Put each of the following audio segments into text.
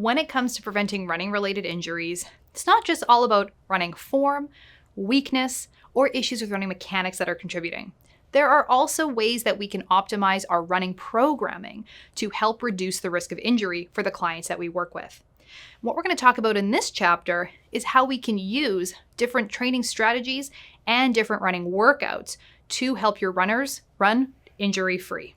When it comes to preventing running-related injuries, it's not just all about running form, weakness, or issues with running mechanics that are contributing. There are also ways that we can optimize our running programming to help reduce the risk of injury for the clients that we work with. What we're going to talk about in this chapter is how we can use different training strategies and different running workouts to help your runners run injury-free.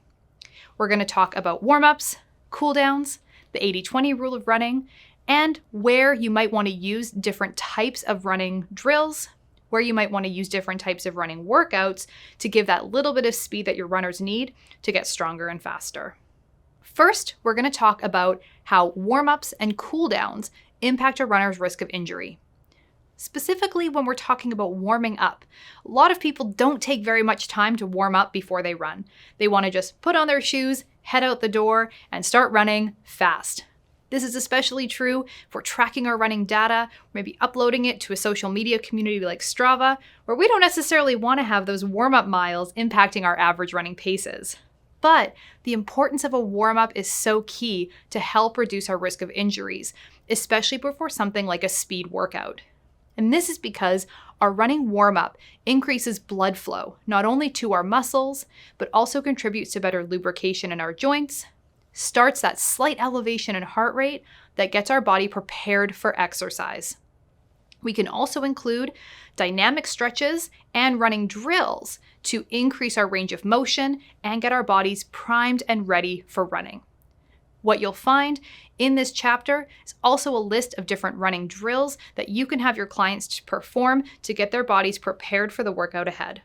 We're going to talk about warm-ups, cool-downs, the 80-20 rule of running, and where you might want to use different types of running drills, where you might want to use different types of running workouts to give that little bit of speed that your runners need to get stronger and faster. First, we're going to talk about how warm-ups and cool-downs impact a runner's risk of injury. Specifically, when we're talking about warming up, a lot of people don't take very much time to warm up before they run. They want to just put on their shoes, head out the door, and start running fast. This is especially true for tracking our running data, maybe uploading it to a social media community like Strava, where we don't necessarily want to have those warm-up miles impacting our average running paces. But the importance of a warm-up is so key to help reduce our risk of injuries, especially before something like a speed workout. And this is because our running warm-up increases blood flow, not only to our muscles, but also contributes to better lubrication in our joints, starts that slight elevation in heart rate that gets our body prepared for exercise. We can also include dynamic stretches and running drills to increase our range of motion and get our bodies primed and ready for running. What you'll find in this chapter is also a list of different running drills that you can have your clients perform to get their bodies prepared for the workout ahead.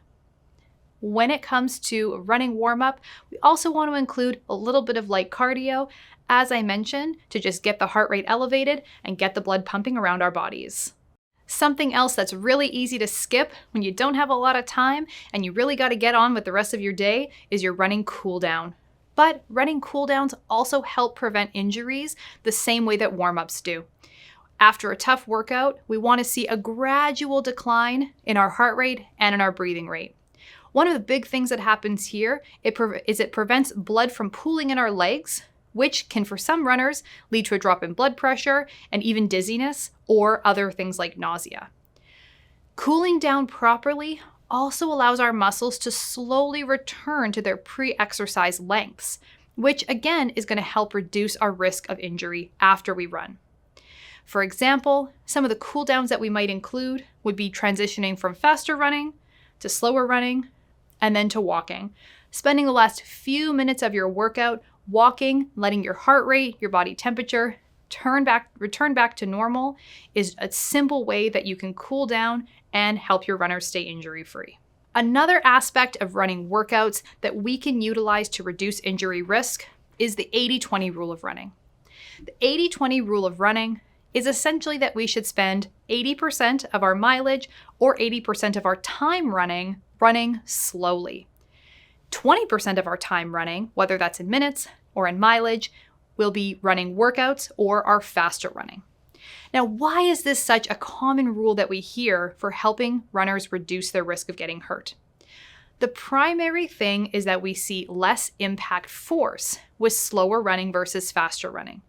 When it comes to running warm-up, we also want to include a little bit of light cardio, as I mentioned, to just get the heart rate elevated and get the blood pumping around our bodies. Something else that's really easy to skip when you don't have a lot of time and you really got to get on with the rest of your day is your running cool down. But running cool downs also help prevent injuries the same way that warm-ups do. After a tough workout, we want to see a gradual decline in our heart rate and in our breathing rate. One of the big things that happens here is it prevents blood from pooling in our legs, which can, for some runners, lead to a drop in blood pressure and even dizziness or other things like nausea. Cooling down properly also allows our muscles to slowly return to their pre-exercise lengths, which again is going to help reduce our risk of injury after we run. For example, some of the cool downs that we might include would be transitioning from faster running to slower running and then to walking. Spending the last few minutes of your workout walking, letting your heart rate, your body temperature return back to normal is a simple way that you can cool down and help your runners stay injury-free. Another aspect of running workouts that we can utilize to reduce injury risk is the 80-20 rule of running. The 80-20 rule of running is essentially that we should spend 80% of our mileage or 80% of our time running slowly. 20% of our time running, whether that's in minutes or in mileage, will be running workouts or our faster running. Now, why is this such a common rule that we hear for helping runners reduce their risk of getting hurt? The primary thing is that we see less impact force with slower running versus faster running.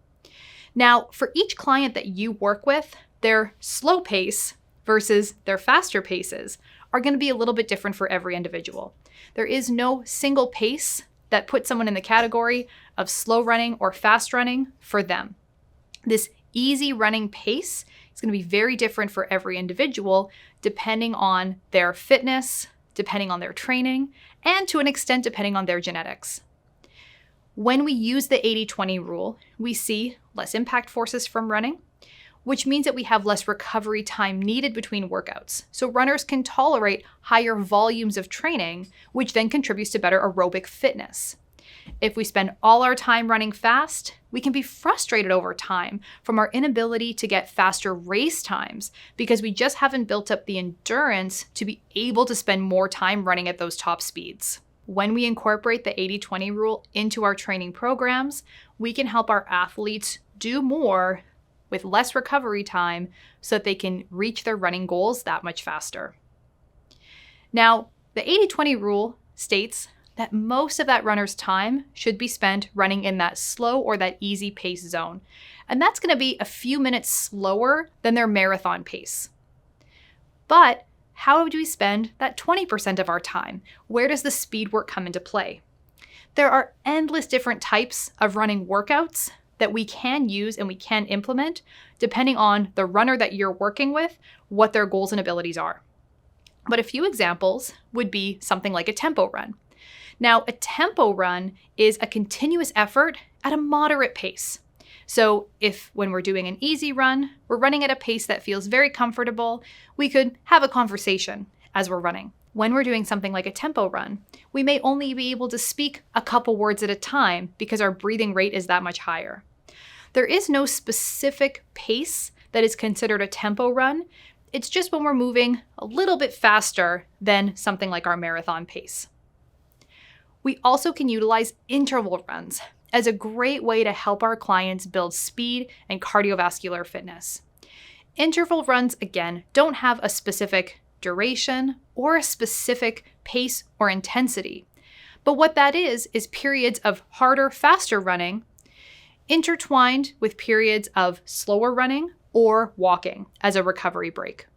Now, for each client that you work with, their slow pace versus their faster paces are going to be a little bit different for every individual. There is no single pace that puts someone in the category of slow running or fast running for them. This easy running pace is going to be very different for every individual, depending on their fitness, depending on their training, and to an extent, depending on their genetics. When we use the 80-20 rule, we see less impact forces from running, which means that we have less recovery time needed between workouts. So runners can tolerate higher volumes of training, which then contributes to better aerobic fitness. If we spend all our time running fast, we can be frustrated over time from our inability to get faster race times because we just haven't built up the endurance to be able to spend more time running at those top speeds. When we incorporate the 80-20 rule into our training programs, we can help our athletes do more with less recovery time so that they can reach their running goals that much faster. Now, the 80-20 rule states that most of that runner's time should be spent running in that slow or that easy pace zone, and that's going to be a few minutes slower than their marathon pace. But how do we spend that 20% of our time? Where does the speed work come into play? There are endless different types of running workouts that we can use and we can implement depending on the runner that you're working with, what their goals and abilities are. But a few examples would be something like a tempo run. Now, a tempo run is a continuous effort at a moderate pace. So if when we're doing an easy run, we're running at a pace that feels very comfortable, we could have a conversation as we're running. When we're doing something like a tempo run, we may only be able to speak a couple words at a time because our breathing rate is that much higher. There is no specific pace that is considered a tempo run. It's just when we're moving a little bit faster than something like our marathon pace. We also can utilize interval runs as a great way to help our clients build speed and cardiovascular fitness. Interval runs, again, don't have a specific duration or a specific pace or intensity. But what that is periods of harder, faster running intertwined with periods of slower running or walking as a recovery break.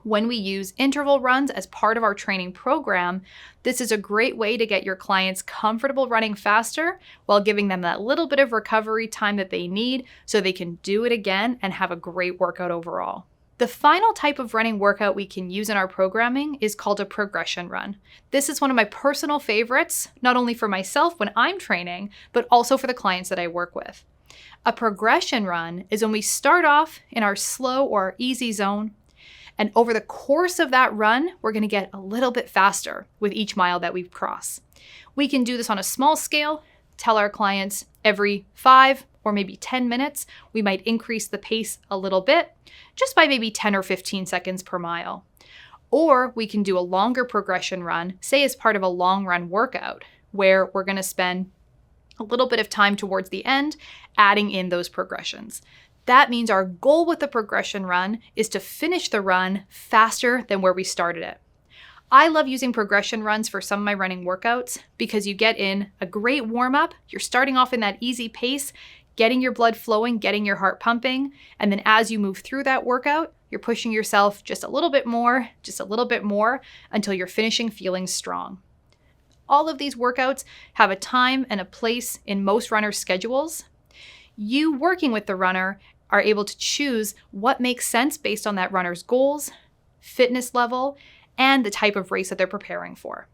When we use interval runs as part of our training program, this is a great way to get your clients comfortable running faster while giving them that little bit of recovery time that they need so they can do it again and have a great workout overall. The final type of running workout we can use in our programming is called a progression run. This is one of my personal favorites, not only for myself when I'm training, but also for the clients that I work with. A progression run is when we start off in our slow or easy zone, and over the course of that run, we're going to get a little bit faster with each mile that we cross. We can do this on a small scale, tell our clients every 5 or maybe 10 minutes, we might increase the pace a little bit, just by maybe 10 or 15 seconds per mile. Or we can do a longer progression run, say as part of a long run workout, where we're going to spend a little bit of time towards the end, adding in those progressions. That means our goal with the progression run is to finish the run faster than where we started it. I love using progression runs for some of my running workouts because you get in a great warm-up, you're starting off in that easy pace, getting your blood flowing, getting your heart pumping, and then as you move through that workout, you're pushing yourself just a little bit more, until you're finishing feeling strong. All of these workouts have a time and a place in most runners' schedules. You working with the runner are able to choose what makes sense based on that runner's goals, fitness level, and the type of race that they're preparing for.